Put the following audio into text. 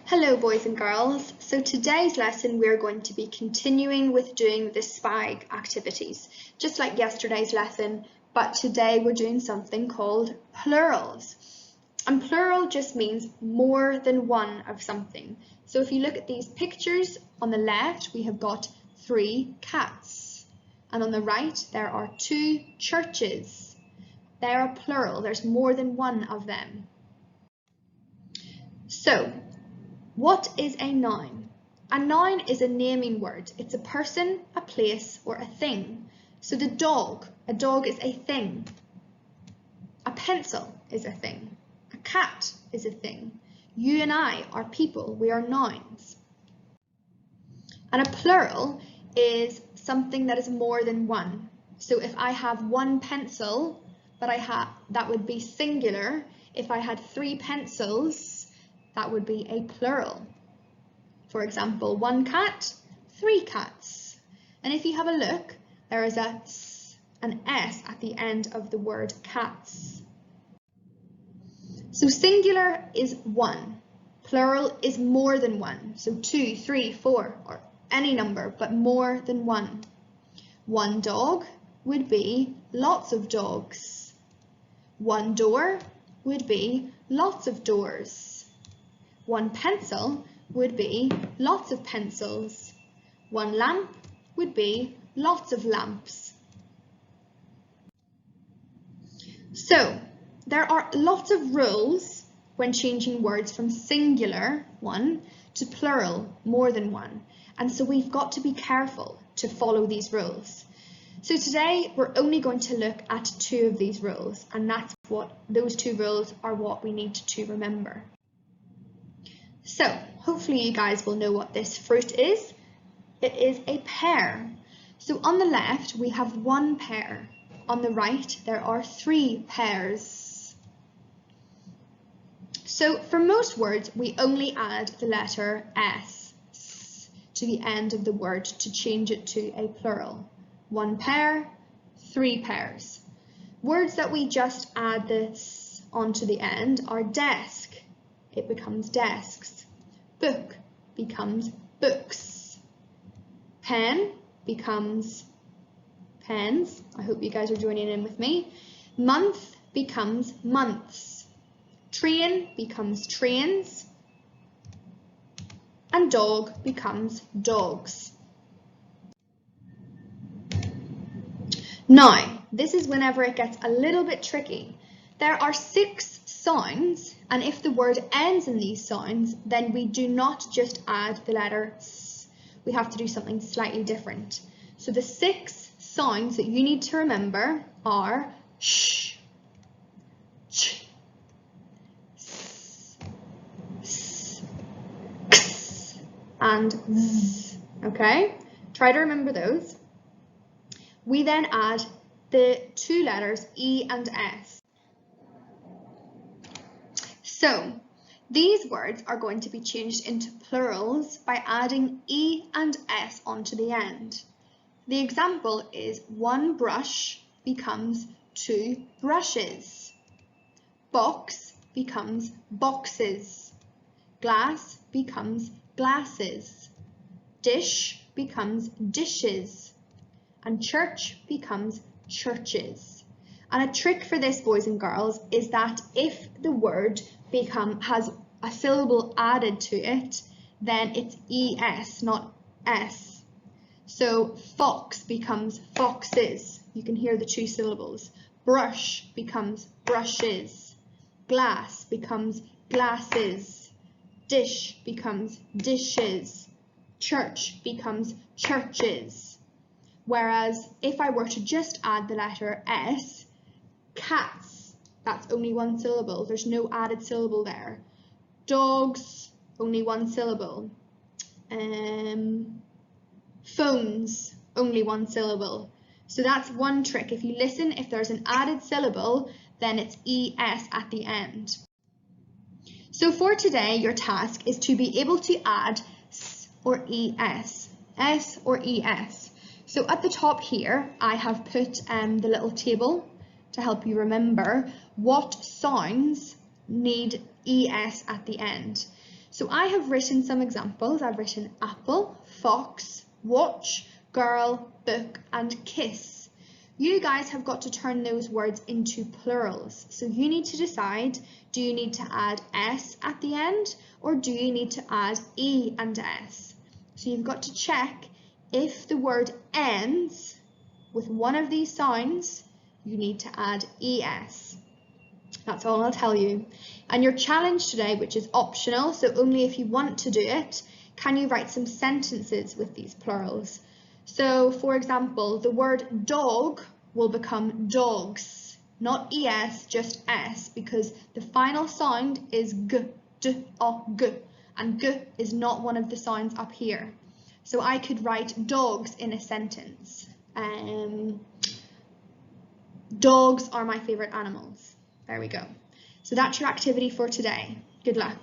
Hello boys and girls, so today's lesson we're going to be continuing with doing the SPIG activities, just like yesterday's lesson, but today we're doing something called plurals. And plural just means more than one of something. So if you look at these pictures, on the left we have got 3 cats, and on the right there are 2 churches. They are plural, there's more than one of them. So, what is a noun? A noun is a naming word. It's a person, a place, or a thing. So a dog is a thing. A pencil is a thing. A cat is a thing. You and I are people, we are nouns. And a plural is something that is more than one. So if I have 1 pencil, that would be singular. If I had 3 pencils, that would be a plural. For example, 1 cat, 3 cats. And if you have a look, there is an S at the end of the word cats. So singular is 1, plural is more than 1. So 2, 3, 4, or any number, but more than 1. 1 dog would be lots of dogs. 1 door would be lots of doors. 1 pencil would be lots of pencils. 1 lamp would be lots of lamps. So, there are lots of rules when changing words from singular, 1, to plural, more than 1. And so we've got to be careful to follow these rules. So today we're only going to look at 2 of these rules, and those 2 rules are what we need to remember. So, hopefully you guys will know what this fruit is. It is a pear. So on the left we have 1 pear. On the right there are 3 pears. So for most words we only add the letter S to the end of the word to change it to a plural. 1 pear, 3 pears. Words that we just add the S onto the end are desk. It becomes desks. Book becomes books. Pen becomes pens. I hope you guys are joining in with me. Month becomes months. Train becomes trains. And dog becomes dogs. Now, this is whenever it gets a little bit tricky. There are 6 sounds, and if the word ends in these sounds, then we do not just add the letter S. We have to do something slightly different. So the 6 sounds that you need to remember are sh, ch, s, s, ks, and z. Okay? Try to remember those. We then add the 2 letters E and S. So, these words are going to be changed into plurals by adding E and S onto the end. The example is 1 brush becomes 2 brushes. Box becomes boxes. Glass becomes glasses. Dish becomes dishes. And church becomes churches. And a trick for this, boys and girls, is that if the word has a syllable added to it, then it's ES, not S. So fox becomes foxes. You can hear the 2 syllables. Brush becomes brushes. Glass becomes glasses. Dish becomes dishes. Church becomes churches. Whereas if I were to just add the letter S, cats, that's only 1 syllable. There's no added syllable there. Dogs, only 1 syllable. Phones, only 1 syllable. So that's one trick. If you listen, if there's an added syllable, then it's ES at the end. So for today, your task is to be able to add S or ES, S or ES. So at the top here, I have put the little table to help you remember what sounds need ES at the end. So I have written some examples. I've written apple, fox, watch, girl, book, and kiss. You guys have got to turn those words into plurals. So you need to decide, do you need to add S at the end, or do you need to add E and S? So you've got to check if the word ends with one of these sounds, you need to add ES. That's all I'll tell you. And your challenge today, which is optional, so only if you want to do it, can you write some sentences with these plurals? So, for example, the word dog will become dogs, not ES, just S, because the final sound is G, D, O, G, and G is not one of the sounds up here. So I could write dogs in a sentence. Dogs are my favourite animals. There we go. So that's your activity for today. Good luck.